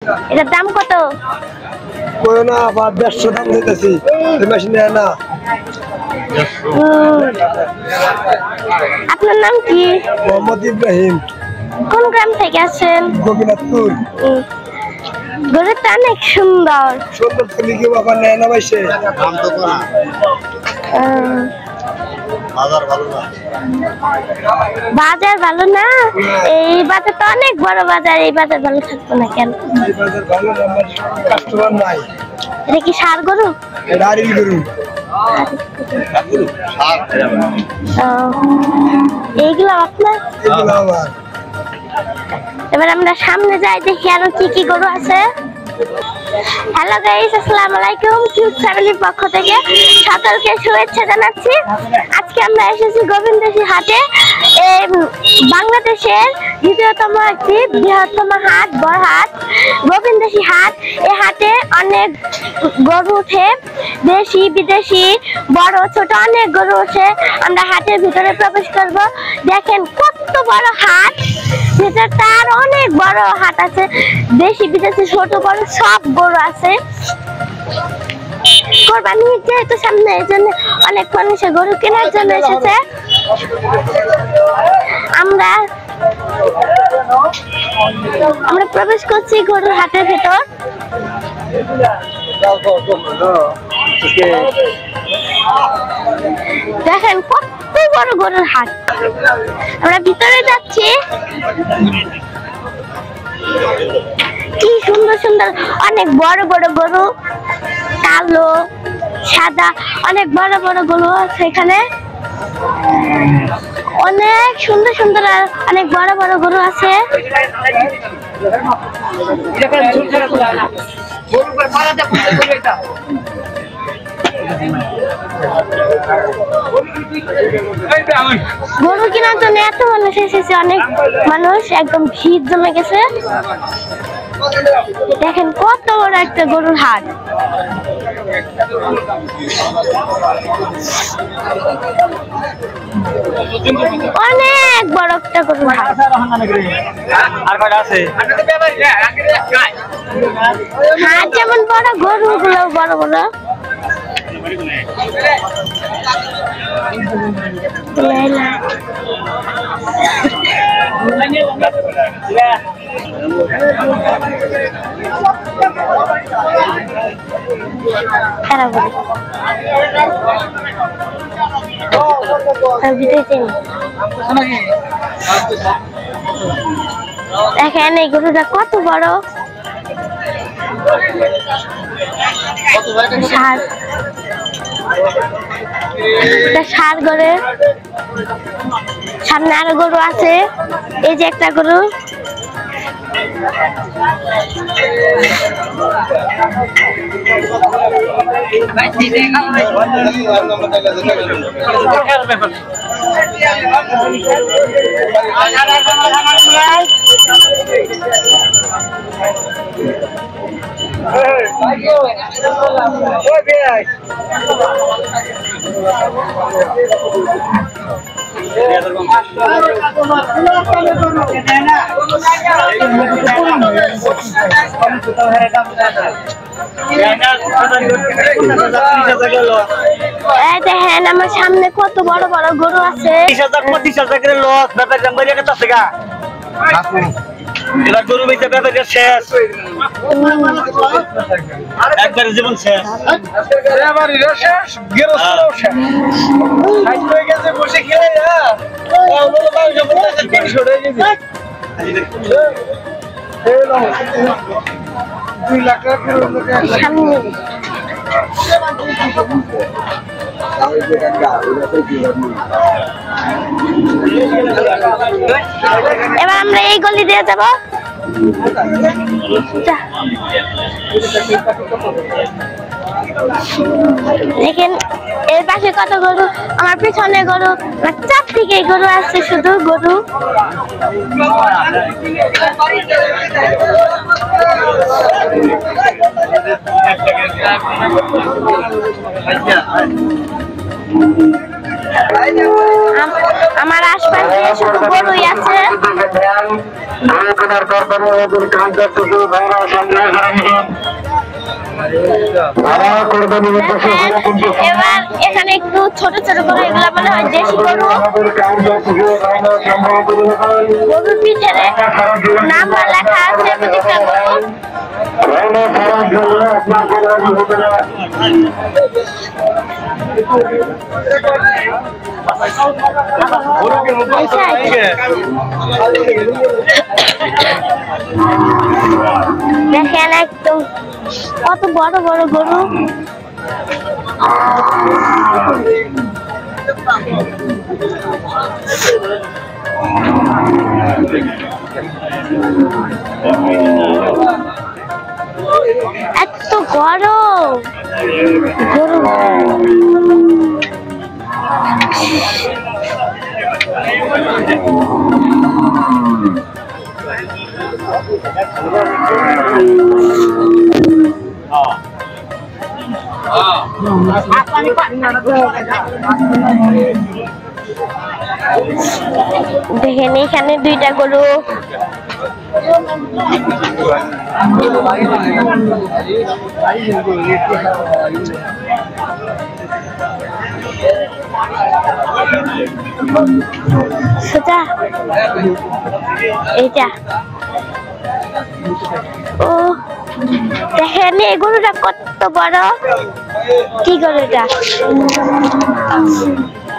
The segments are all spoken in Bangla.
এটার দাম কত? কোন না আবার 150 দাম দিতেছি এই মেশিন না। আপনার নাম কি? মোহাম্মদ ইব্রাহিম। কোন গ্রাম থেকে আসেন? গোপীনাথপুর। গরুটা অনেক সুন্দর। সুন্দর তো লিখে বাবা নেয় না ভাইসে দাম তো করা বাজার ভালো না। বাজার ভালো না? এই বাজার তো অনেক বড় বাজার, এই বাজার ভালো থাকবে না কেন? এই বাজার ভালো না, আমার কাস্টমার নাই। এটা কি ষাঁড় গরু? এটা আরিল গরু। এইগুলো আপনার? এগুলো আমার। এবার আমরা সামনে যাই, দেখি আরো কি কি গরু আছে। হ্যালো গাইস, আসসালামু আলাইকুম। কিউট ফ্যামিলির পক্ষ থেকে সকলকে শুভেচ্ছা জানাচ্ছি। আজকে আমরা এসেছি গোবিন্দসী হাটে। এই বাংলাদেশের দ্বিতীয়তম একটি বৃহত্তম হাট, বড় হাট গোবিন্দসী হাট। এই হাটে অনেক গরু ওঠে, দেশি বিদেশি বড় ছোট অনেক গরু ওঠে। আমরা হাটের ভিতরে প্রবেশ করব। দেখেন কত বড় হাট, ভিতরটা আর অনেক বড় হাট আছে, দেশি বিদেশি ছোট বড় সব গরু আছে। কোরবানি যেহেতু সামনে, এই জন্য অনেক মানুষ গরু কেনার জন্য এসেছে। আমরা প্রবেশ করছি গরুর হাটের ভেতর। দেখেন কত বড় গরুর হাট। আমরা ভিতরে যাচ্ছি। কি সুন্দর সুন্দর অনেক বড় বড় গরু, কালো সাদা অনেক বড় বড় গরু আছে এখানে। অনেক সুন্দর সুন্দর অনেক বড় বড় গরু আছে। গরু কেনার জন্য এত মানুষ এসেছে, অনেক মানুষ, একদম ভিড় জমে গেছে। দেখেন কত বড় একটা গরুর হাট। অনেক বড় একটা গরুর হাট। হাট যেমন বড়, গরু গুলো বড় বড়। দেখেন এই গরুটা কত বড়। ষাঁড় গরু, সামনে আরো গরু আছে। এই যে একটা গরু। দেখেন আমার সামনে কত বড় বড় গরু আছে। 30,000 করে লস, ব্যাপার দাম বেরিয়ে গেছে গা। এবার গরু বেচে ব্যাপার শেষ, একবারে জীবন শেষ। বসে খেয়ে এবার আমরা এই গলি দিয়ে যাব। দেখেন এর পাশে কত গরু, আমার পিছনে গরু, চারদিকে গরু আছে, শুধু গরু। আমার আশপাশে শুধু গরুই আছে। এবার এখানে একটু ছোট ছোট গরু, এগুলো মনে হয় দেশি গরু। গরুর পিঠে নাম্বার লেখা আছে, প্রত্যেকটা গরু। দেখেন একদম কত বড় বড় গরু। এত গরম গরু। দেখেন এখানে দুইটা গরু। সেটা এইটা ও দেখেন এই গরুটা কত বড়। কি গরু এটা?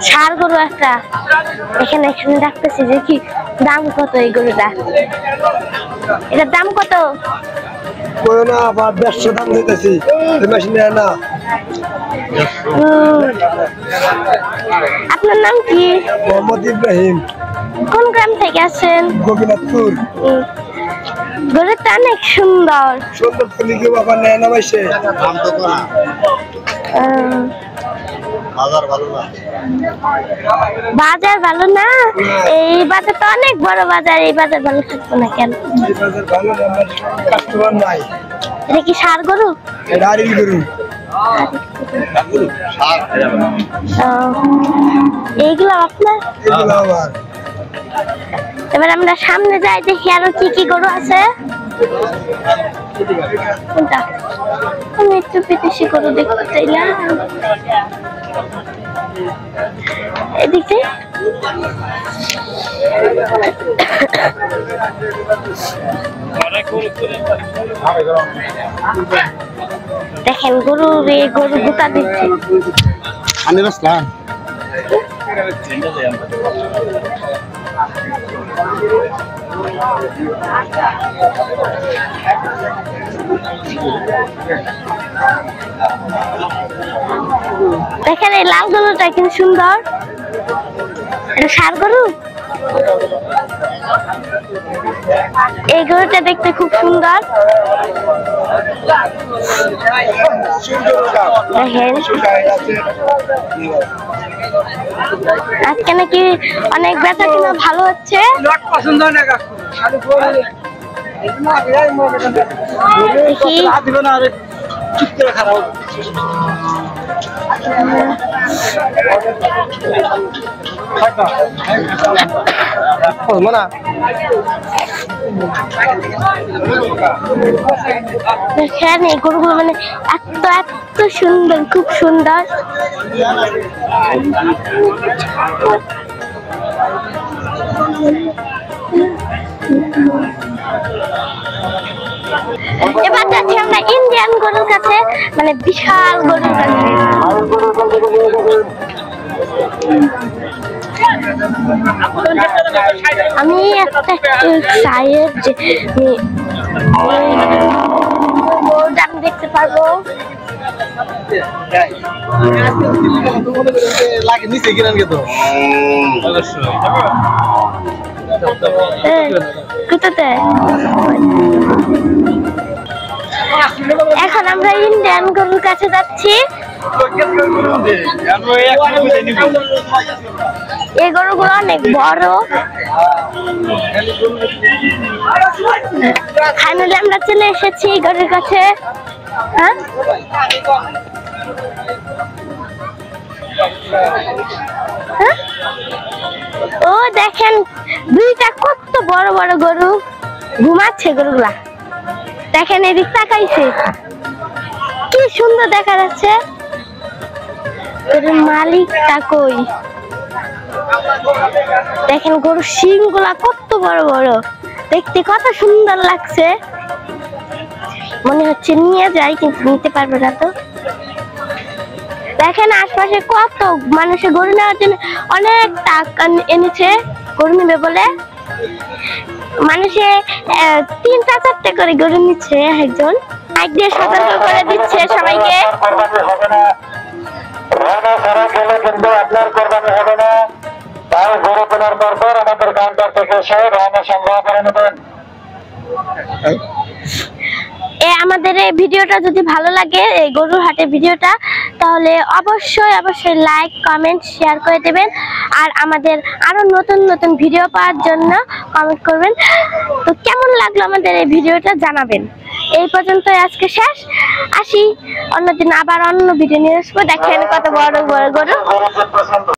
ষাঁড় গরু একটা। এখানে এখানে রাখতেছি যে কি দাম কত এই গরুটা? এটার দাম কত? না আবার 150 দাম দিতেছি মেশিন না। আপনার নাম কি? মোহাম্মদ ইব্রাহিম। কোন গ্রাম থেকে আসেন? গোপীনাথপুর। গরুটা অনেক সুন্দর। সুন্দর থেকে কেউ আবার নেয় না মাইসে। দাম তো কম না। বাজার ভালো না। বাজার ভালো না? এই বাজার তো অনেক বড় বাজার, এই বাজার ভালো থাকবো না কেন? এই বাজার ভালো না, আমার কাস্টমার নাই। এটা কি ষাঁড় গরু? এটা আরিল গরু। এইগুলো আপনার? এগুলো আমার। এবার আমরা সামনে যাই, দেখি আরো কি কি গরু আছে। কোনটা? আমি একটু বিদেশি গরু দেখতে চাই না। এদিকে দেখেন গরু রে, গরু গোটা দিচ্ছে। আমি বসলাম। দেখেন এই লাল গরুটা কিন্তু সুন্দর। এটা ষাঁড় গরু। এই গরুটা দেখতে খুব সুন্দর। দেখেন আজকে নাকি অনেক বেচা কিনা ভালো হচ্ছে। দেখি দেখেন এই গরুগুলো মানে এত এত সুন্দর, খুব সুন্দর। এবার যাচ্ছি আমরা ইন্ডিয়ান গরুর কাছে, মানে বিশাল গরুর কাছে। আমি একটা চায়ের যে আমি দেখতে পারবো। লাগে নিচে কিনেন কে তো কোথাতে? এখন আমরা ইন্ডিয়ান গরুর কাছে যাচ্ছি। এই গরুগুলো অনেক বড়। ফাইনালি আমরা চলে এসেছি এই গরুর কাছে। হ্যাঁ হ্যাঁ ও দেখেন দুইটা কত বড় বড় গরু ঘুমাচ্ছে গরুগুলা। দেখেন এদিক তাকাইছে, কি সুন্দর দেখা যাচ্ছে। গরুর মালিকটা কই? দেখেন গরুর শিং গুলা কত বড় বড়, দেখতে কত সুন্দর লাগছে। মনে হচ্ছে নিয়ে যাই, কিন্তু নিতে পারবে না তো। দেখেন আশপাশে কত মানুষে গরু নেওয়ার জন্য অনেক টাকা এনেছে গরু নেবে বলে। মানুষে 3-4টা করে গরু নিচ্ছে, একজন মাইক দিয়ে সতর্ক করে দিচ্ছে সবাইকে। কিন্তু আপনার কোরবানি হবে না, তাই গরু কেনার পর আমাদের কাউন্টার থেকে এসে রওনা সংগ্রহ করে নেবেন। আমাদের এই ভিডিওটা যদি ভালো লাগে, এই গরুর হাটের ভিডিওটা, তাহলে অবশ্যই লাইক কমেন্ট শেয়ার করে দেবেন। আর আমাদের আরো নতুন নতুন ভিডিও পাওয়ার জন্য কমেন্ট করবেন। তো কেমন লাগলো আমাদের এই ভিডিওটা জানাবেন। এই পর্যন্তই আজকে শেষ, আসি অন্যদিন আবার অন্য ভিডিও নিয়ে আসবো। দেখেন কত বড় বড় গরু।